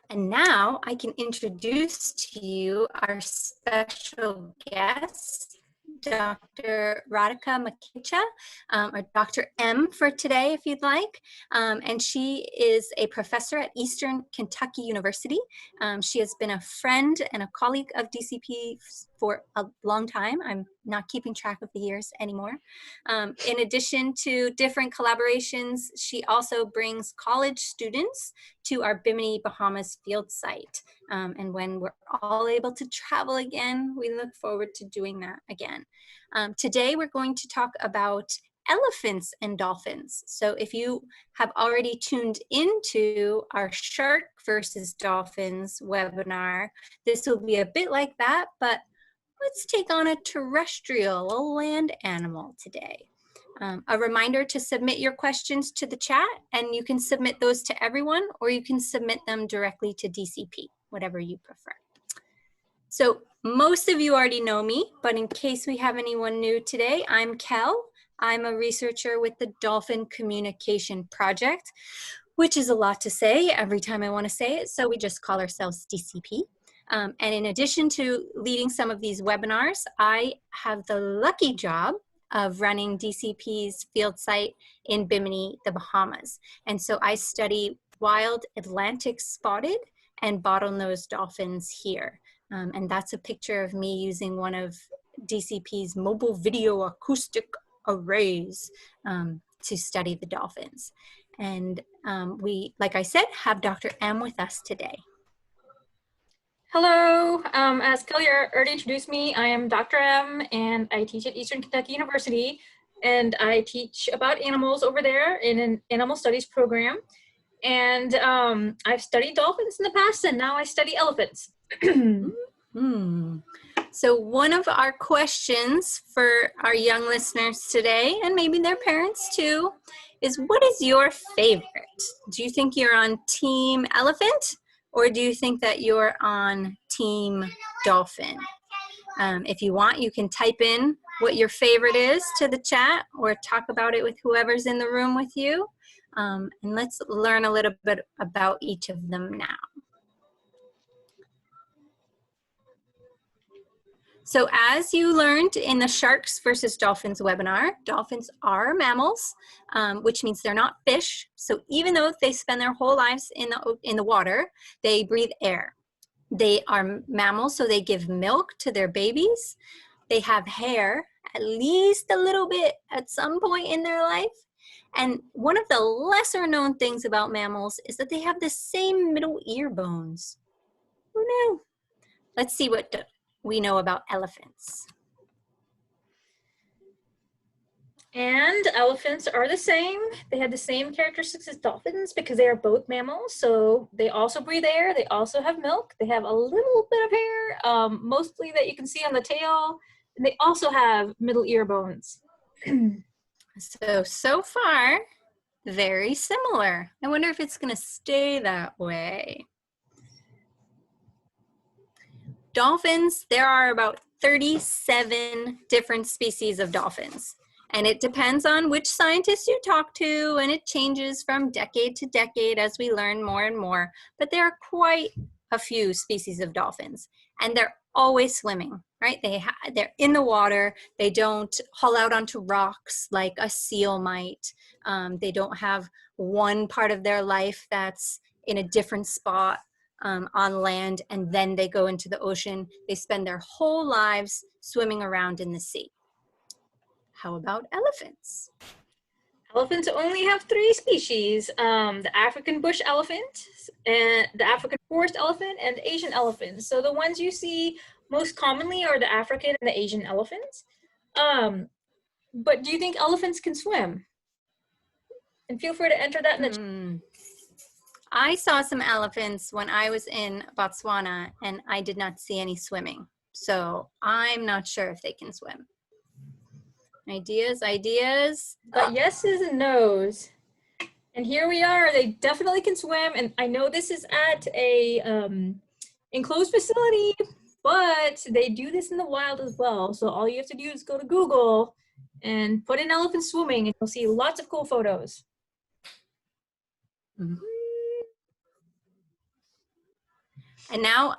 And now I can introduce to you our special guest, Dr. Radhika Makecha, or Dr. M for today, if you'd like. And she is a professor at Eastern Kentucky University. She has been a friend and a colleague of DCP for a long time. I'm not keeping track of the years anymore. In addition to different collaborations, she also brings college students to our Bimini, Bahamas field site. And when we're all able to travel again, we look forward to doing that again. Today, we're going to talk about elephants and dolphins. So if you have already tuned into our shark versus dolphins webinar, this will be a bit like that, but let's take on a terrestrial, a land animal today. A reminder to submit your questions to the chat, and you can submit those to everyone, or you can submit them directly to DCP, whatever you prefer. So most of you already know me, but in case we have anyone new today, I'm Kel. I'm a researcher with the Dolphin Communication Project, which is a lot to say every time I want to say it, so we just call ourselves DCP. And in addition to leading some of these webinars, I have the lucky job of running DCP's field site in Bimini, the Bahamas. And so I study wild Atlantic spotted and bottlenose dolphins here. And that's a picture of me using one of DCP's mobile video acoustic arrays to study the dolphins. And we, like I said, have Dr. M with us today. Hello, as Kelly already introduced me, I am Dr. M and I teach at Eastern Kentucky University, and I teach about animals over there in an animal studies program. And I've studied dolphins in the past, and now I study elephants. So one of our questions for our young listeners today, and maybe their parents too, is what is your favorite? Do you think you're on Team Elephant? Or do you think that you're on Team Dolphin? If you want, you can type in what your favorite is to the chat or talk about it with whoever's in the room with you. And let's learn a little bit about each of them now. So as you learned in the Sharks versus Dolphins webinar, dolphins are mammals, which means they're not fish. So even though they spend their whole lives in the water, they breathe air. They are mammals, so they give milk to their babies. They have hair, at least a little bit at some point in their life. And one of the lesser known things about mammals is that they have the same middle ear bones. Who knew? Let's see what we know about elephants. And elephants are the same. They have the same characteristics as dolphins because they are both mammals. So they also breathe air. They also have milk. They have a little bit of hair, mostly that you can see on the tail. And they also have middle ear bones. So far, very similar. I wonder if it's going to stay that way. Dolphins, there are about 37 different species of dolphins. And it depends on which scientist you talk to, and it changes from decade to decade as we learn more and more. But there are quite a few species of dolphins, and they're always swimming, right? They're in the water. They don't haul out onto rocks like a seal might. They don't have one part of their life that's in a different spot on land, and then they go into the ocean. They spend their whole lives swimming around in the sea. How about elephants? Elephants only have 3 species, the African bush elephant, and the African forest elephant, and the Asian elephant. So the ones you see most commonly are the African and the Asian elephants. But do you think elephants can swim? And feel free to enter that in the chat. I saw some elephants when I was in Botswana, and I did not see any swimming. So I'm not sure if they can swim. Ideas? But yeses and nos. And here we are. They definitely can swim. And I know this is at a enclosed facility, but they do this in the wild as well. So all you have to do is go to Google and put in elephant swimming, and you'll see lots of cool photos. And now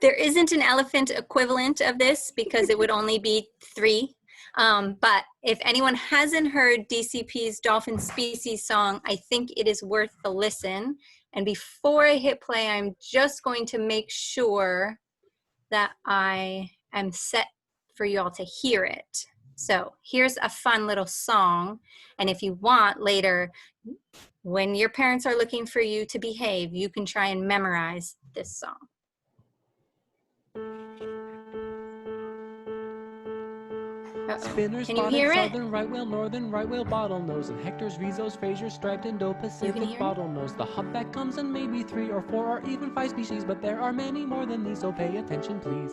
there isn't an elephant equivalent of this because it would only be 3. But if anyone hasn't heard DCP's Dolphin Species song, I think it is worth the listen. And before I hit play, I'm just going to make sure that I am set for you all to hear it. So here's a fun little song. And if you want later, when your parents are looking for you to behave, you can try and memorize this song. Spinners, Can you spotted, hear it? southern right whale, northern right whale, bottlenose, and Hector's, Rezos, Frasers, striped Indo-Pacific hear me? bottlenose. The humpback comes in maybe 3 or 4 or even 5 species, but there are many more than these, so pay attention, please.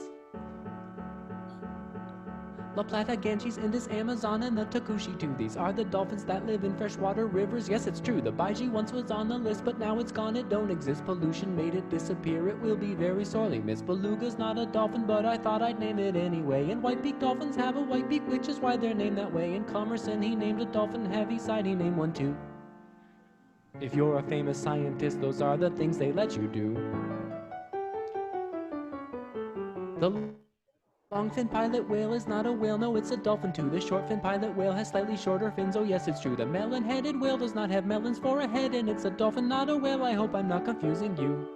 La Plata, Ganges, Indus, Amazon, and the Takushi too. These are the dolphins that live in freshwater rivers. Yes, it's true, the Baiji once was on the list, but now it's gone, it don't exist. Pollution made it disappear, it will be very sorely missed. Beluga's not a dolphin, but I thought I'd name it anyway. And white-beaked dolphins have a white beak, which is why they're named that way. And Commerson, he named a dolphin heavy-side, he named one too. If you're a famous scientist, those are the things they let you do. The longfin pilot whale is not a whale, no, it's a dolphin too. The shortfin pilot whale has slightly shorter fins, oh yes, it's true. The melon-headed whale does not have melons for a head, and it's a dolphin, not a whale. I hope I'm not confusing you.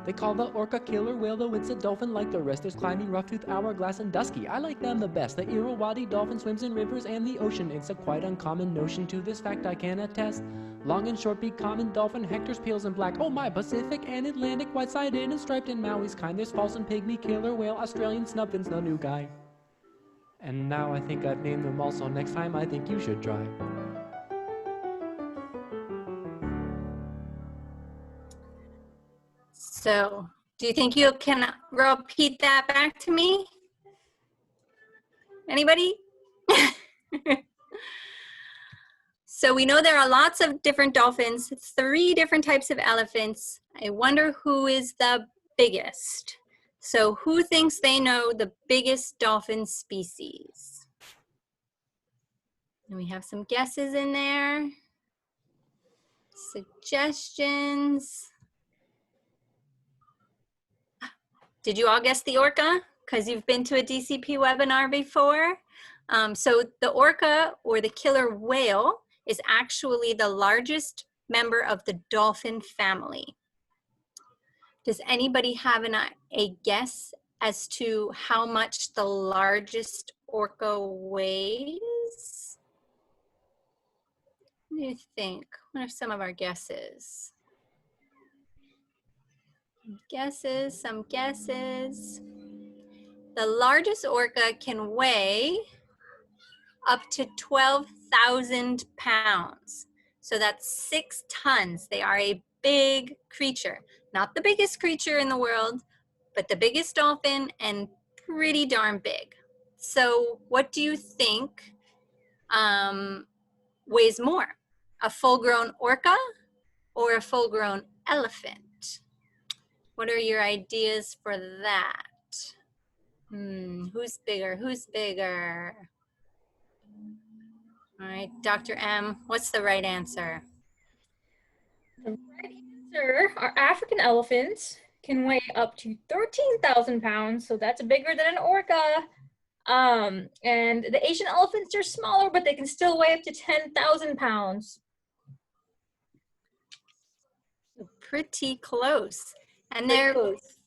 They call the orca killer whale, though it's a dolphin like the rest. There's climbing, rough-toothed, hourglass, and dusky. I like them the best. The Irrawaddy dolphin swims in rivers and the ocean. It's a quite uncommon notion, to this fact I can attest. Long and short-beaked common dolphin, Hector's peels and black. Oh my, Pacific and Atlantic, white-sided and striped in Maui's kind. There's false and pygmy killer whale, Australian snubfin's no new guy. And now I think I've named them all, so next time I think you should try. So, do you think you can repeat that back to me? Anybody? So we know there are lots of different dolphins, 3 different types of elephants. I wonder who is the biggest. So who thinks they know the biggest dolphin species? And we have some guesses in there. Suggestions. Did you all guess the orca? Because you've been to a DCP webinar before. So the orca, or the killer whale, is actually the largest member of the dolphin family. Does anybody have a guess as to how much the largest orca weighs? What do you think? What are some of our guesses? Some guesses. The largest orca can weigh up to 12,000 pounds. So that's 6 tons. They are a big creature. Not the biggest creature in the world, but the biggest dolphin and pretty darn big. So what do you think weighs more? A full-grown orca or a full-grown elephant? What are your ideas for that? Who's bigger? Who's bigger? All right, Dr. M, what's the right answer? The right answer are African elephants can weigh up to 13,000 pounds, so that's bigger than an orca. And the Asian elephants are smaller, but they can still weigh up to 10,000 pounds. Pretty close. And they're close.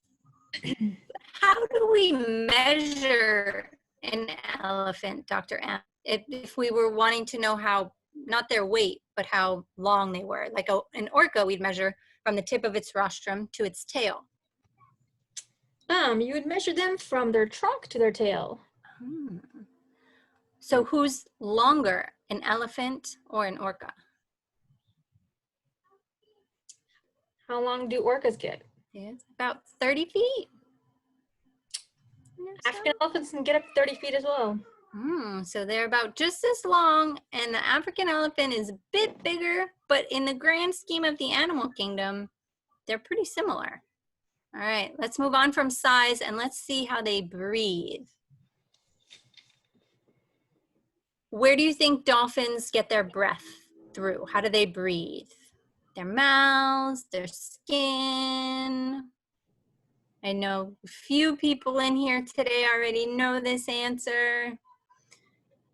How do we measure an elephant, Dr. M? If we were wanting to know how, not their weight, but how long they were. Like an orca, we'd measure from the tip of its rostrum to its tail. You would measure them from their trunk to their tail. So who's longer, an elephant or an orca? How long do orcas get? It's about 30 feet. African elephants can get up to 30 feet as well. So they're about just as long, and the African elephant is a bit bigger, but in the grand scheme of the animal kingdom, they're pretty similar. All right, let's move on from size and let's see how they breathe. Where do you think dolphins get their breath through? How do they breathe? their mouths, their skin. I know a few people in here today already know this answer.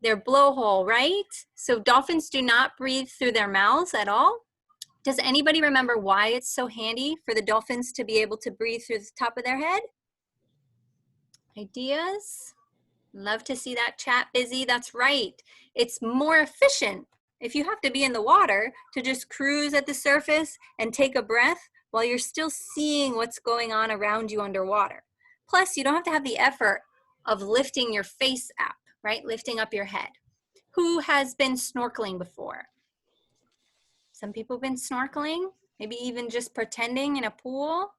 Their blowhole, right? So dolphins do not breathe through their mouths at all. Does anybody remember why it's so handy for the dolphins to be able to breathe through the top of their head? Ideas? Love to see that chat busy. That's right. It's more efficient if you have to be in the water to just cruise at the surface and take a breath while you're still seeing what's going on around you underwater. Plus, you don't have to have the effort of lifting your face up, right? Lifting up your head. Who has been snorkeling before? Some people have been snorkeling, maybe even just pretending in a pool.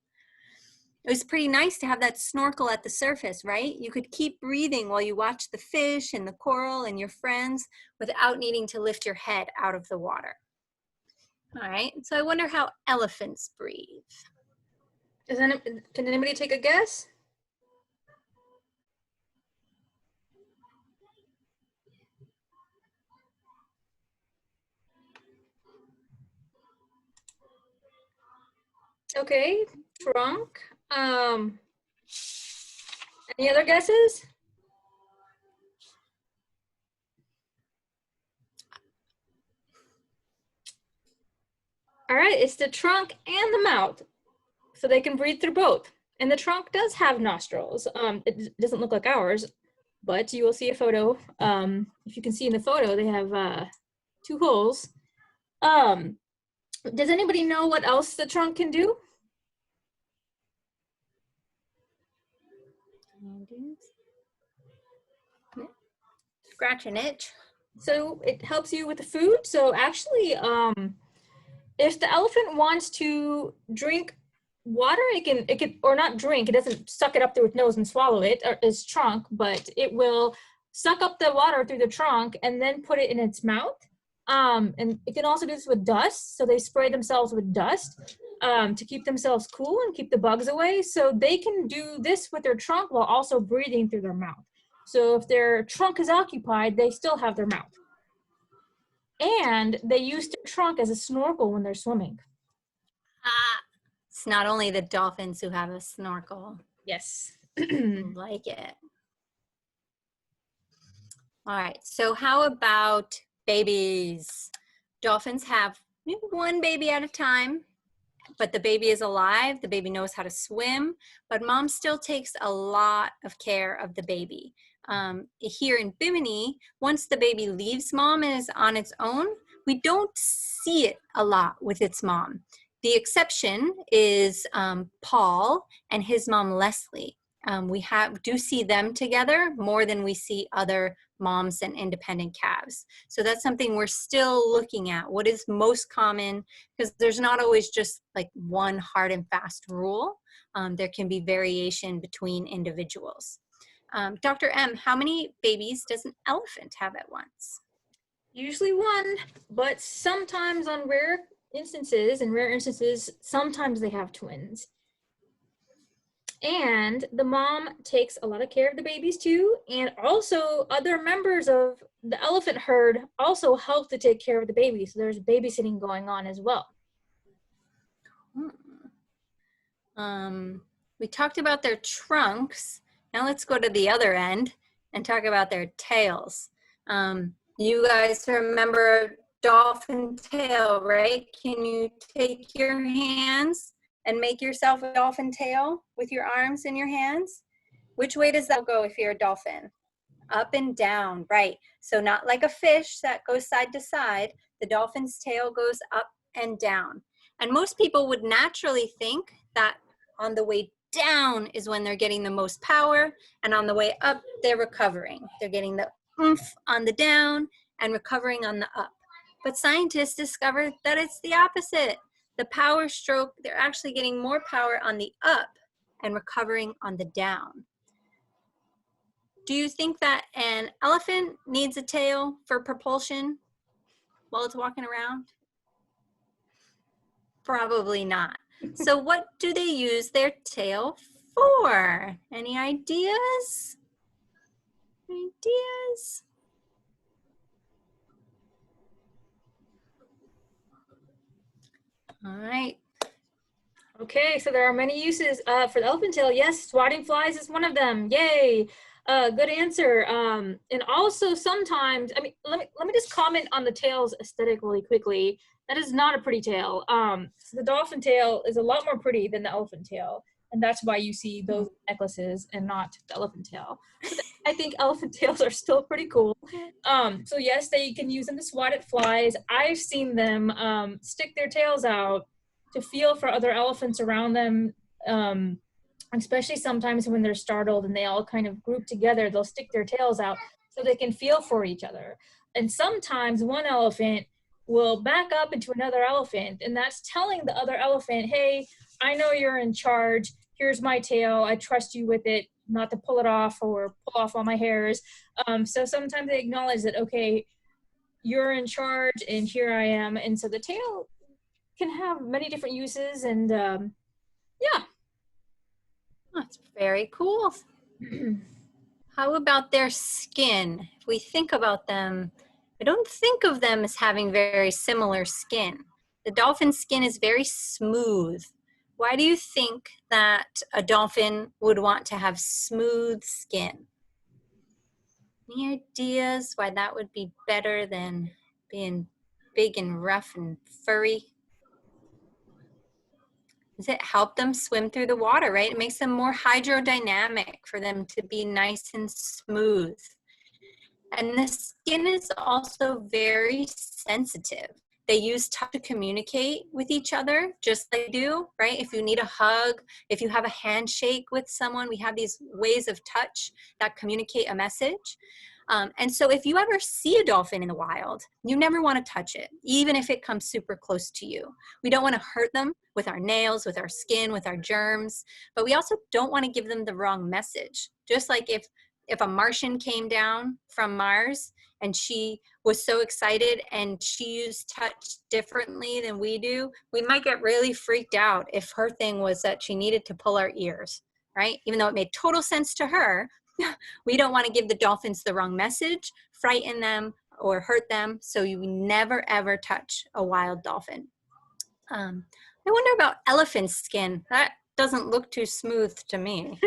It was pretty nice to have that snorkel at the surface, right? You could keep breathing while you watch the fish and the coral and your friends without needing to lift your head out of the water. All right, so I wonder how elephants breathe. Can anybody take a guess? Okay, trunk. Any other guesses? All right, it's the trunk and the mouth, so they can breathe through both. And the trunk does have nostrils. It doesn't look like ours, but you will see a photo. If you can see in the photo, they have 2 holes. Does anybody know what else the trunk can do? Scratch an itch. So it helps you with the food. So actually, if the elephant wants to drink water, it can, or not drink, it doesn't suck it up through its nose and swallow it, or its trunk, but it will suck up the water through the trunk and then put it in its mouth. And it can also do this with dust. So they spray themselves with dust to keep themselves cool and keep the bugs away. So they can do this with their trunk while also breathing through their mouth. So if their trunk is occupied, they still have their mouth. And they use their trunk as a snorkel when they're swimming. It's not only the dolphins who have a snorkel. Yes. Like it. All right, so how about babies? Dolphins have maybe one baby at a time, but the baby is alive, the baby knows how to swim, but mom still takes a lot of care of the baby. Here in Bimini, once the baby leaves mom and is on its own, we don't see it a lot with its mom. The exception is Paul and his mom, Leslie. We do see them together more than we see other moms and independent calves. So that's something we're still looking at. What is most common? Because there's not always just like one hard and fast rule. There can be variation between individuals. Dr. M, how many babies does an elephant have at once? Usually one, but sometimes on rare instances, sometimes they have twins. And the mom takes a lot of care of the babies too, and also other members of the elephant herd also help to take care of the babies. So there's babysitting going on as well. We talked about their trunks. Now let's go to the other end and talk about their tails. You guys remember dolphin tail, right? Can you take your hands and make yourself a dolphin tail with your arms and your hands? Which way does that go if you're a dolphin? Up and down, right. So not like a fish that goes side to side. The dolphin's tail goes up and down. And most people would naturally think that on the way down is when they're getting the most power, and on the way up, they're recovering. They're getting the oomph on the down and recovering on the up. But scientists discovered that it's the opposite. The power stroke, they're actually getting more power on the up and recovering on the down. Do you think that an elephant needs a tail for propulsion while it's walking around? Probably not. So what do they use their tail for? Any ideas? Ideas? All right. Okay, so there are many uses for the elephant tail. Yes, swatting flies is one of them. Yay! Good answer. And also sometimes, I mean, let me just comment on the tail's aesthetic really quickly. That is not a pretty tail. So the dolphin tail is a lot more pretty than the elephant tail, and that's why you see those necklaces and not the elephant tail. But I think elephant tails are still pretty cool. So yes, they can use them to swat at flies. I've seen them stick their tails out to feel for other elephants around them, especially sometimes when they're startled and they all kind of group together, they'll stick their tails out so they can feel for each other. And sometimes one elephant will back up into another elephant, and that's telling the other elephant, hey, I know you're in charge. Here's my tail. I trust you with it, not to pull it off or pull off all my hairs. So sometimes they acknowledge that, okay, you're in charge and here I am. And so the tail can have many different uses, and yeah. That's very cool. How about their skin? If we think about them, I don't think of them as having very similar skin. The dolphin skin is very smooth. Why do you think that a dolphin would want to have smooth skin? Any ideas why that would be better than being big and rough and furry? Does it help them swim through the water, right? It makes them more hydrodynamic for them to be nice and smooth. And the skin is also very sensitive. They use touch to communicate with each other, just like they do, right? If you need a hug, if you have a handshake with someone, we have these ways of touch that communicate a message. And so if you ever see a dolphin in the wild, you never want to touch it, even if it comes super close to you. We don't want to hurt them with our nails, with our skin, with our germs, but we also don't want to give them the wrong message. Just like if a Martian came down from Mars and she was so excited and she used touch differently than we do, we might get really freaked out if her thing was that she needed to pull our ears, right? Even though it made total sense to her, we don't want to give the dolphins the wrong message, frighten them, or hurt them. So you never, ever touch a wild dolphin. I wonder about elephant skin. That doesn't look too smooth to me.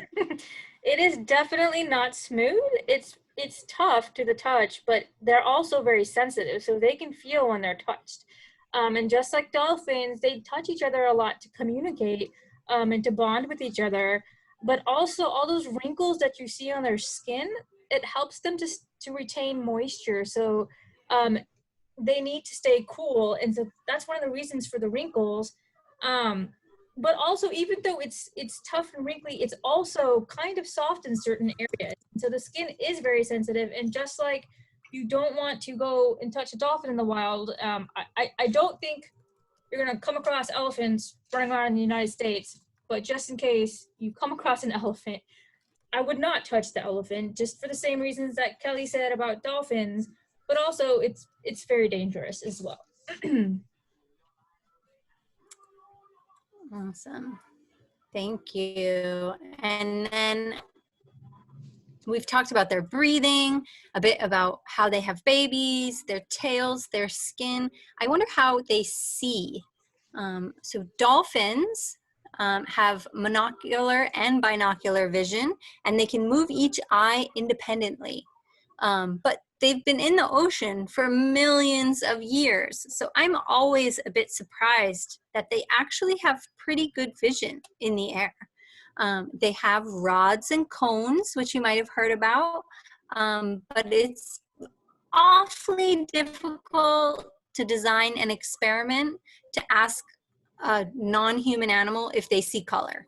It is definitely not smooth. It's tough to the touch, but they're also very sensitive, so they can feel when they're touched. And just like dolphins, they touch each other a lot to communicate and to bond with each other. But also all those wrinkles that you see on their skin, it helps them to retain moisture. So they need to stay cool. And so that's one of the reasons for the wrinkles. But also, even though it's tough and wrinkly, it's also kind of soft in certain areas. So the skin is very sensitive. And just like you don't want to go and touch a dolphin in the wild, I don't think you're going to come across elephants running around in the United States. But just in case you come across an elephant, I would not touch the elephant, just for the same reasons that Kelly said about dolphins, but also it's very dangerous as well. Awesome. Thank you. And then we've talked about their breathing, a bit about how they have babies, their tails, their skin. I wonder how they see. So dolphins have monocular and binocular vision, and they can move each eye independently. But they've been in the ocean for millions of years. So I'm always a bit surprised that they actually have pretty good vision in the air. They have rods and cones, which you might have heard about, but it's awfully difficult to design an experiment to ask a non-human animal if they see color.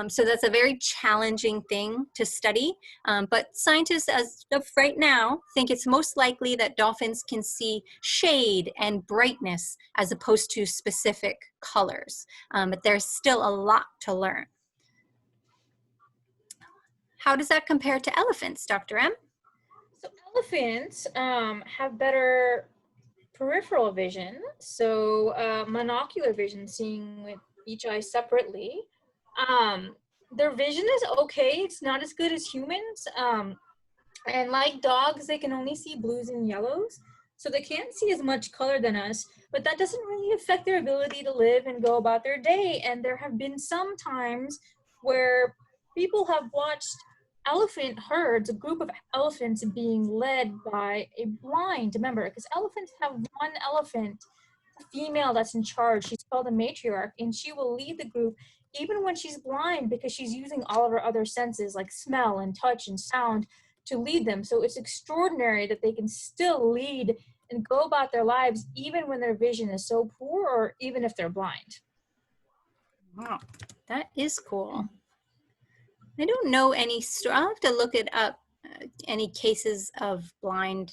So that's a very challenging thing to study, but scientists as of right now think it's most likely that dolphins can see shade and brightness as opposed to specific colors, but there's still a lot to learn. How does that compare to elephants, Dr. M? So elephants have better peripheral vision, so monocular vision, seeing with each eye separately. Their vision is okay. It's not as good as humans. And like dogs, they can only see blues and yellows. so they can't see as much color than us, but that doesn't really affect their ability to live and go about their day. And there have been some times where people have watched elephant herds, a group of elephants being led by a blind member, because elephants have one elephant, a female, that's in charge. She's called a matriarch, and she will lead the group even when she's blind, because she's using all of her other senses like smell and touch and sound to lead them. So it's extraordinary that they can still lead and go about their lives even when their vision is so poor, or even if they're blind. Wow, that is cool. I don't know any I'll have to look it up, any cases of blind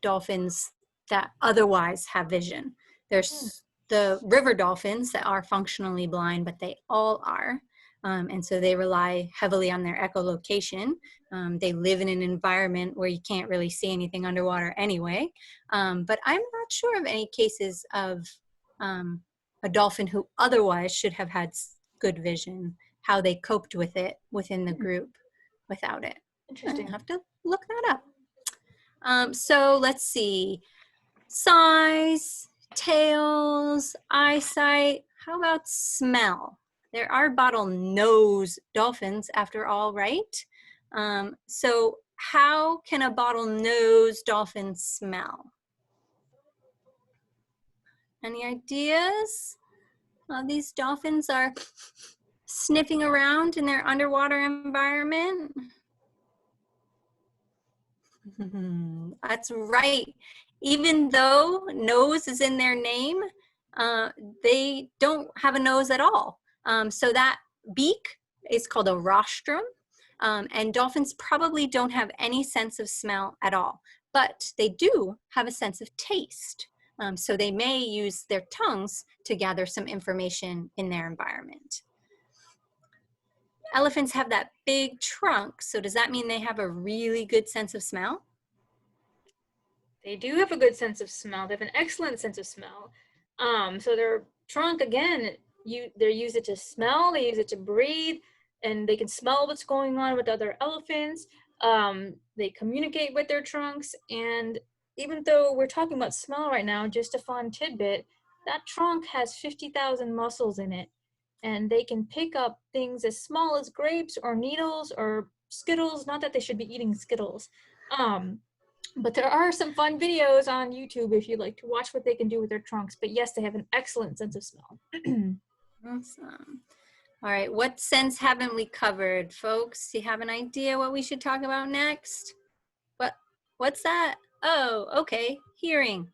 dolphins that otherwise have vision. There's the river dolphins that are functionally blind, but they all are. And so they rely heavily on their echolocation. They live in an environment where you can't really see anything underwater anyway. But I'm not sure of any cases of a dolphin who otherwise should have had good vision, how they coped with it within the group without it. Interesting. I'll have to look that up. So let's see. Size, tails, eyesight. How about smell? There are bottlenose dolphins after all, right? So how can a bottlenose dolphin smell? Any ideas? These dolphins are sniffing around in their underwater environment. That's right. Even though nose is in their name, they don't have a nose at all. So that beak is called a rostrum, and dolphins probably don't have any sense of smell at all, but they do have a sense of taste. So they may use their tongues to gather some information in their environment. Elephants have that big trunk, so does that mean they have a really good sense of smell? They do have a good sense of smell. They have an excellent sense of smell. So their trunk, again, they use it to smell, they use it to breathe, and they can smell what's going on with other elephants. They communicate with their trunks, and even though we're talking about smell right now, just a fun tidbit, that trunk has 50,000 muscles in it, and they can pick up things as small as grapes or needles or Skittles. Not that they should be eating Skittles. But there are some fun videos on YouTube if you'd like to watch what they can do with their trunks. But yes, they have an excellent sense of smell. Awesome. All right, what sense haven't we covered, folks? Do you have an idea what we should talk about next? What's that? Oh, okay, hearing.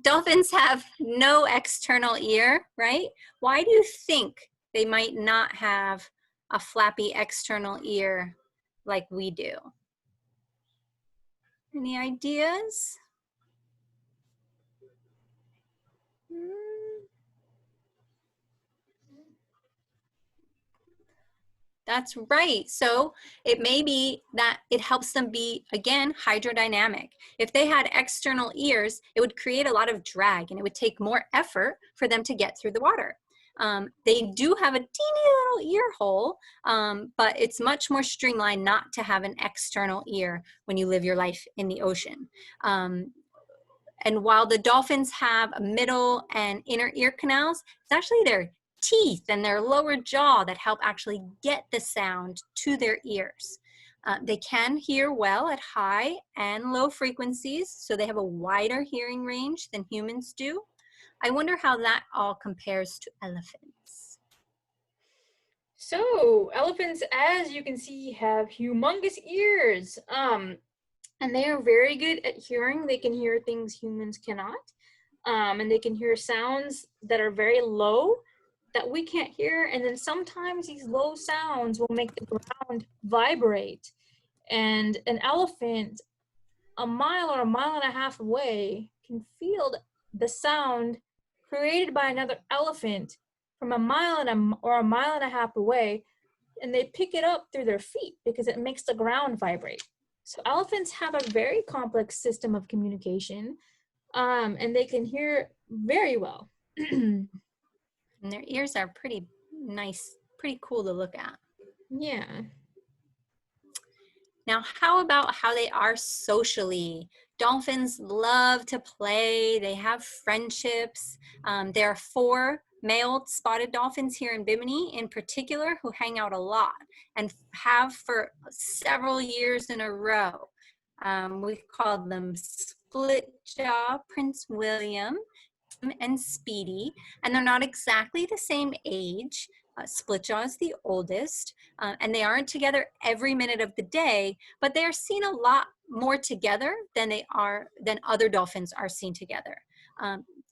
Dolphins have no external ear, right? Why do you think they might not have a flappy external ear like we do? Any ideas? That's right. So it may be that it helps them be, again, hydrodynamic. If they had external ears, it would create a lot of drag and it would take more effort for them to get through the water. They do have a teeny little ear hole, but it's much more streamlined not to have an external ear when you live your life in the ocean. And while the dolphins have a middle and inner ear canals, it's actually their teeth and their lower jaw that help actually get the sound to their ears. They can hear well at high and low frequencies, so they have a wider hearing range than humans do. I wonder how that all compares to elephants. So elephants, as you can see, have humongous ears. And they are very good at hearing. They can hear things humans cannot. And they can hear sounds that are very low that we can't hear. And then sometimes these low sounds will make the ground vibrate. And an elephant a mile or a mile and a half away can feel the sound created by another elephant from a mile or a mile and a half away. And they pick it up through their feet because it makes the ground vibrate. So elephants have a very complex system of communication, and they can hear very well. And their ears are pretty nice, pretty cool to look at. Yeah. Now, how about how they are socially? Dolphins love to play. They have friendships. There are 4 male spotted dolphins here in Bimini in particular who hang out a lot and have for several years in a row. We call them split jaw, Prince William and Speedy, and they're not exactly the same age. Splitjaw is the oldest, and they aren't together every minute of the day, but they are seen a lot more together than other dolphins are seen together.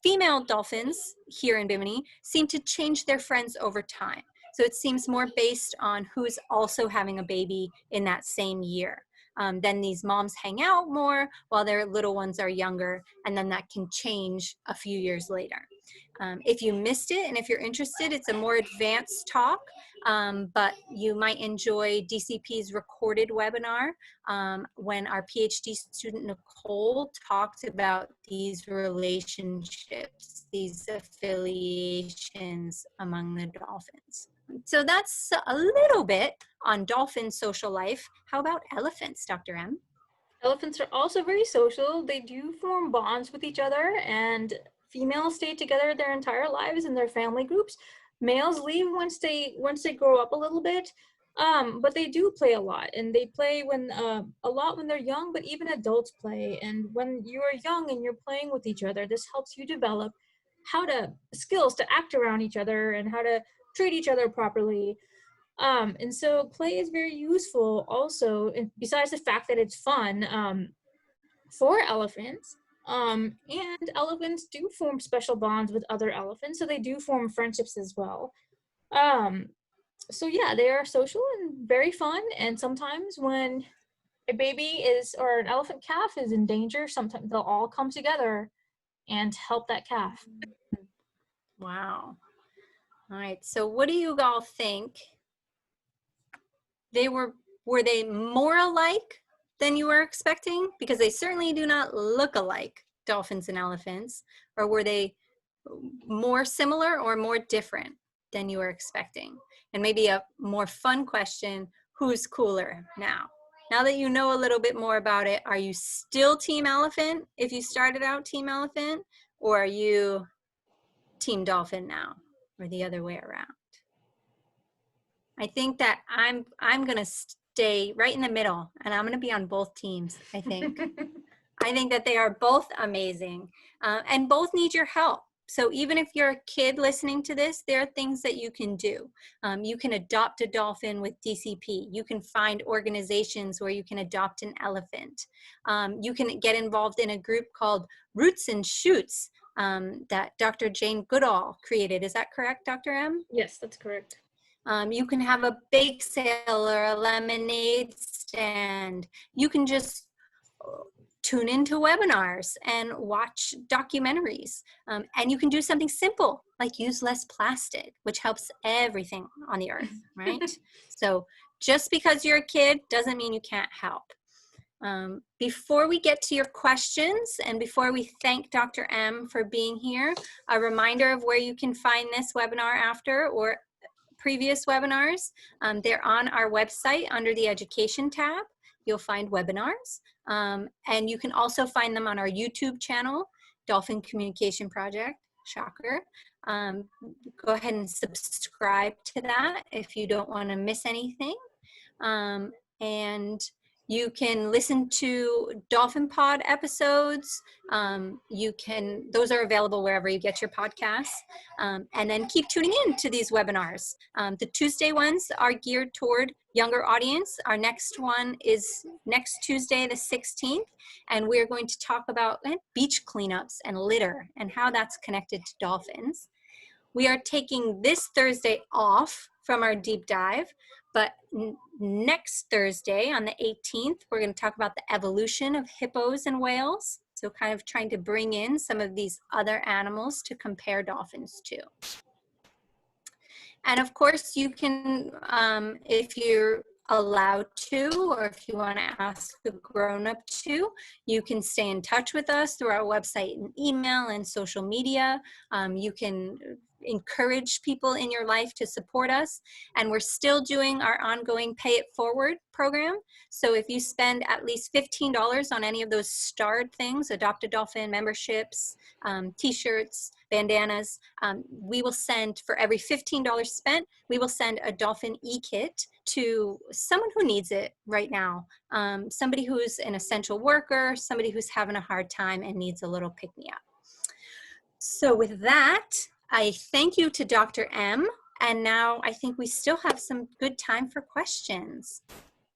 Female dolphins here in Bimini seem to change their friends over time. So it seems more based on who's also having a baby in that same year. Then these moms hang out more while their little ones are younger, and then that can change a few years later. If you missed it and if you're interested, it's a more advanced talk, but you might enjoy DCP's recorded webinar when our PhD student Nicole talked about these relationships, these affiliations among the dolphins. So that's a little bit on dolphin social life. How about elephants, Dr. M? Elephants are also very social. They do form bonds with each other, and females stay together their entire lives in their family groups. Males leave once they grow up a little bit, but they do play a lot, and they play a lot when they're young, but even adults play. And when you are young and you're playing with each other, this helps you develop skills to act around each other and how to treat each other properly. And so play is very useful also, besides the fact that it's fun for elephants. And elephants do form special bonds with other elephants, so they do form friendships as well. So yeah, they are social and very fun. And sometimes when a baby or an elephant calf is in danger, sometimes they'll all come together and help that calf. Wow. All right, so what do you all think? Were they more alike than you were expecting? Because they certainly do not look alike, dolphins and elephants. Or were they more similar or more different than you were expecting? And maybe a more fun question, who's cooler now? Now that you know a little bit more about it, are you still team elephant if you started out team elephant? Or are you team dolphin now, or the other way around? I think that I'm gonna stay right in the middle, and I'm gonna be on both teams. I think that they are both amazing, and both need your help. So even if you're a kid listening to this, there are things that you can do. You can adopt a dolphin with DCP. You can find organizations where you can adopt an elephant. You can get involved in a group called Roots and Shoots that Dr. Jane Goodall created. Is that correct, Dr. M? Yes, that's correct. You can have a bake sale or a lemonade stand. You can just tune into webinars and watch documentaries. And you can do something simple like use less plastic, which helps everything on the earth, right? So just because you're a kid doesn't mean you can't help. Before we get to your questions and before we thank Dr. M for being here, a reminder of where you can find this webinar after or previous webinars. They're on our website under the Education tab. You'll find webinars. And you can also find them on our YouTube channel, Dolphin Communication Project, shocker. Go ahead and subscribe to that if you don't want to miss anything. And you can listen to Dolphin Pod episodes. Those are available wherever you get your podcasts. And then keep tuning in to these webinars. The Tuesday ones are geared toward younger audience. Our next one is next Tuesday, the 16th. And we're going to talk about beach cleanups and litter and how that's connected to dolphins. We are taking this Thursday off from our deep dive, but next Thursday on the 18th, we're going to talk about the evolution of hippos and whales. So kind of trying to bring in some of these other animals to compare dolphins to. And of course, you can, if you're allowed to, or if you want to ask a grown-up to, you can stay in touch with us through our website and email and social media. You can encourage people in your life to support us. And we're still doing our ongoing Pay It Forward program. So if you spend at least $15 on any of those starred things, Adopt a Dolphin memberships, t-shirts, bandanas, we will send, for every $15 spent, we will send a Dolphin e-kit to someone who needs it right now. Somebody who's an essential worker, somebody who's having a hard time and needs a little pick-me-up. So with that, I thank you to Dr. M. And now I think we still have some good time for questions.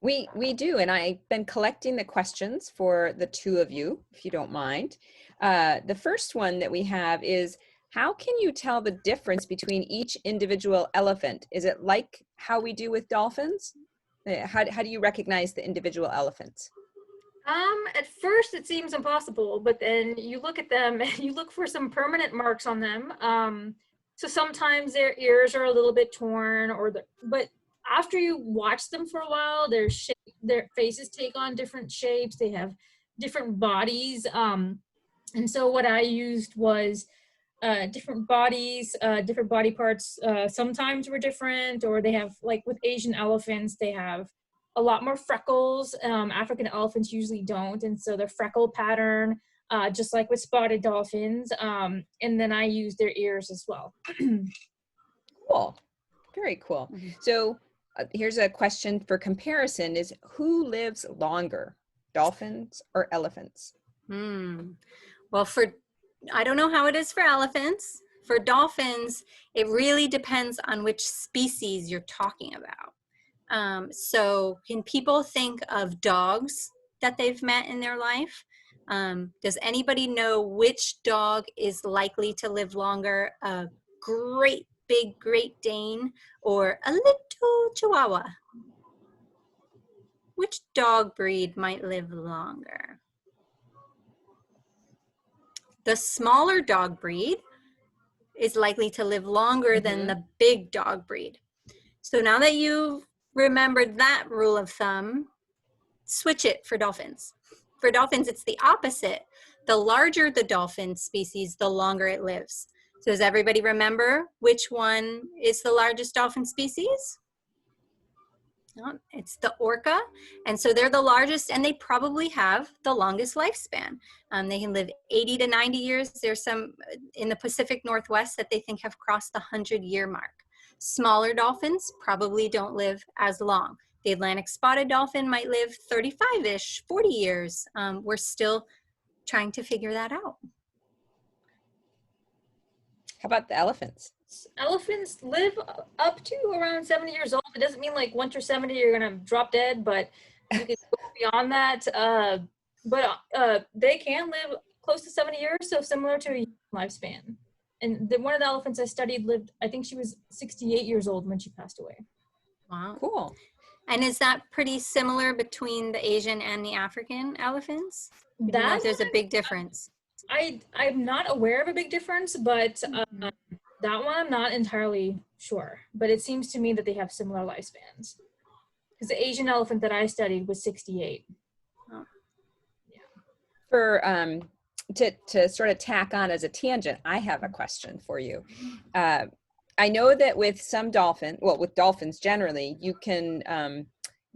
We do, and I've been collecting the questions for the two of you, if you don't mind. The first one that we have is, how can you tell the difference between each individual elephant? Is it like how we do with dolphins? How do you recognize the individual elephants? At first it seems impossible, but then you look at them and you look for some permanent marks on them. So sometimes their ears are a little bit torn, but after you watch them for a while, their faces take on different shapes. They have different bodies. And so what I used was different bodies, different body parts. Sometimes were different, or they have, like with Asian elephants, they have a lot more freckles. African elephants usually don't, and so their freckle pattern, just like with spotted dolphins. And then I use their ears as well. Cool, very cool. So here's a question for comparison: is who lives longer, dolphins or elephants? Well, I don't know how it is for elephants. For dolphins, it really depends on which species you're talking about. So can people think of dogs that they've met in their life? Does anybody know which dog is likely to live longer? A great big Great Dane or a little Chihuahua? Which dog breed might live longer? The smaller dog breed is likely to live longer than the big dog breed. So now that you've remembered that rule of thumb, switch it for dolphins. For dolphins, it's the opposite. The larger the dolphin species, the longer it lives. So does everybody remember which one is the largest dolphin species? No, it's the orca. And so they're the largest, and they probably have the longest lifespan. They can live 80 to 90 years. There's some in the Pacific Northwest that they think have crossed the 100-year mark. Smaller dolphins probably don't live as long. The Atlantic spotted dolphin might live 35-ish, 40 years. We're still trying to figure that out. How about the elephants? Elephants live up to around 70 years old. It doesn't mean like once you're 70, you're gonna drop dead, but you can go beyond that. But they can live close to 70 years, so similar to a lifespan. And one of the elephants I studied lived, I think she was 68 years old when she passed away. Wow. Cool. And is that pretty similar between the Asian and the African elephants? There's a big difference. I'm not aware of a big difference, but that one I'm not entirely sure. But it seems to me that they have similar lifespans. Because the Asian elephant that I studied was 68. Oh. Yeah. For to sort of tack on as a tangent, I have a question for you. I know that with some with dolphins generally, you can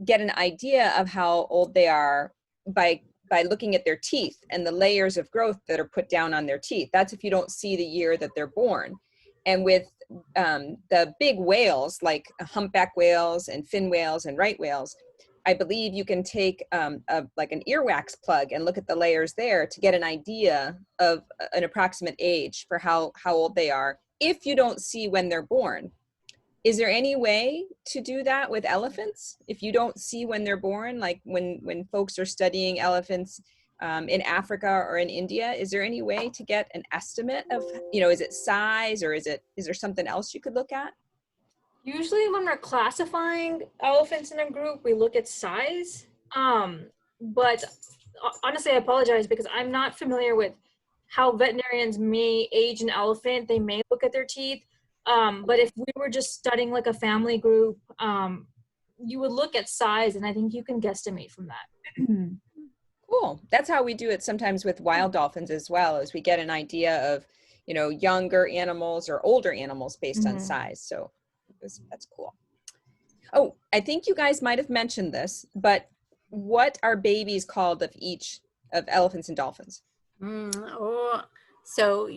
get an idea of how old they are by looking at their teeth and the layers of growth that are put down on their teeth. That's if you don't see the year that they're born. And with the big whales, like humpback whales and fin whales and right whales, I believe you can take like an earwax plug and look at the layers there to get an idea of an approximate age for how old they are if you don't see when they're born. Is there any way to do that with elephants if you don't see when they're born? Like when folks are studying elephants in Africa or in India, is there any way to get an estimate of, is it size, or is there something else you could look at? Usually when we're classifying elephants in a group, we look at size. But honestly, I apologize because I'm not familiar with how veterinarians may age an elephant. They may look at their teeth. But if we were just studying like a family group, you would look at size, and I think you can guesstimate from that. Cool. That's how we do it sometimes with wild dolphins as well, as we get an idea of, you know, younger animals or older animals based on size. So that's cool. Oh, I think you guys might have mentioned this, but what are babies called of each of elephants and dolphins? So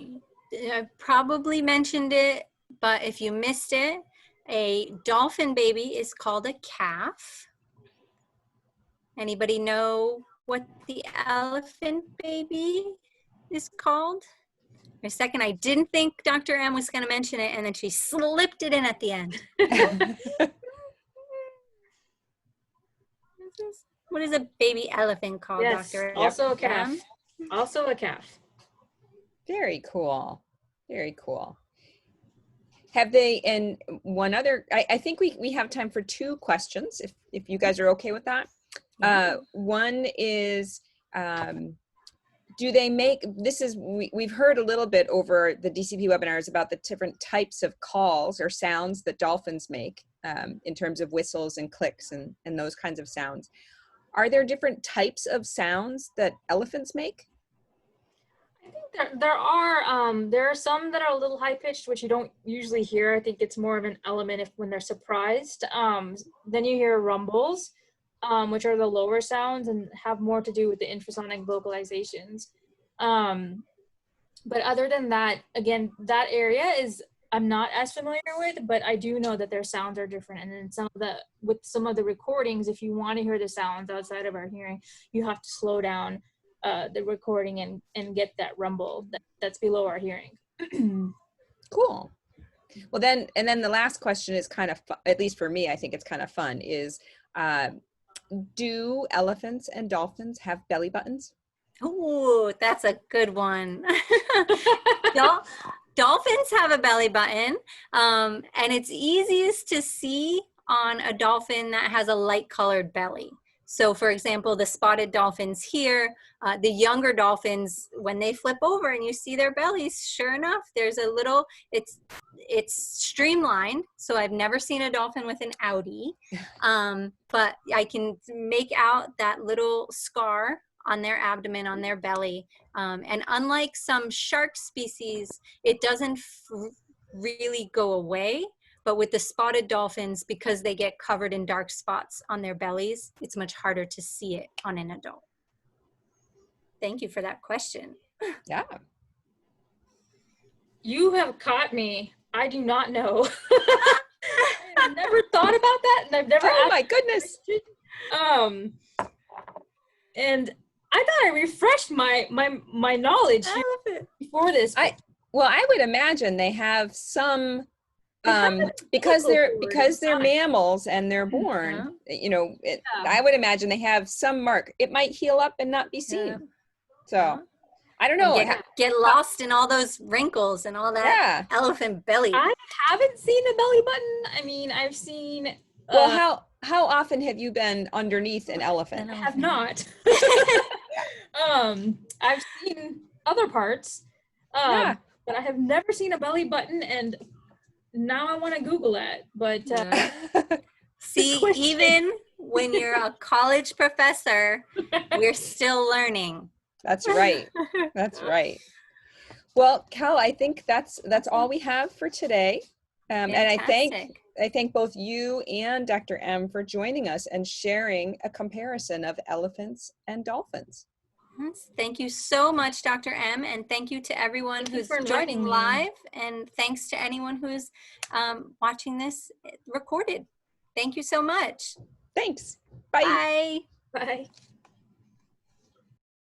I probably mentioned it, but if you missed it, a dolphin baby is called a calf. Anybody know what the elephant baby is called? For a second, I didn't think Dr. M was going to mention it, and then she slipped it in at the end. What is a baby elephant called, Yes, Dr. also a M? calf. Also a calf. Very cool. Very cool. Have they, and one other, I think we have time for 2 questions, if you guys are okay with that. One is, do they make, we've heard a little bit over the DCP webinars about the different types of calls or sounds that dolphins make in terms of whistles and clicks and those kinds of sounds. Are there different types of sounds that elephants make? I think there are some that are a little high pitched, which you don't usually hear. I think it's more of an element when they're surprised. Then you hear rumbles, which are the lower sounds and have more to do with the infrasonic vocalizations. But other than that, again, that area is I'm not as familiar with, but I do know that their sounds are different. And then with some of the recordings, if you want to hear the sounds outside of our hearing, you have to slow down the recording and get that rumble that's below our hearing. Cool. Well, then the last question is kind of, at least for me, I think it's kind of fun, is do elephants and dolphins have belly buttons? Oh, that's a good one. Dolphins have a belly button, and it's easiest to see on a dolphin that has a light colored belly. So for example, the spotted dolphins here, the younger dolphins, when they flip over and you see their bellies, sure enough, there's a little, it's streamlined. So I've never seen a dolphin with an outie, but I can make out that little scar on their abdomen, on their belly. And unlike some shark species, it doesn't really go away. But with the spotted dolphins, because they get covered in dark spots on their bellies, it's much harder to see it on an adult. Thank you for that question. Yeah. You have caught me. I do not know. I've never thought about that, and I've never. Oh my goodness. And I thought I refreshed my knowledge here before this. I would imagine they have some. Because they're mammals and they're born, you know, I would imagine they have some mark. It might heal up and not be seen. So I don't know. Get lost in all those wrinkles and all that elephant belly. I haven't seen a belly button. I mean, I've seen. Well, how often have you been underneath an elephant? I have not. I've seen other parts, but I have never seen a belly button, and now I want to Google it, but see, even when you're a college professor, we're still learning. That's right. That's right. Well, Cal, I think that's all we have for today. And I thank both you and Dr. M for joining us and sharing a comparison of elephants and dolphins. Yes, thank you so much, Dr. M, and thank you to everyone who's joining live, and thanks to anyone who's watching this recorded. Thank you so much. Thanks. Bye. Bye. bye.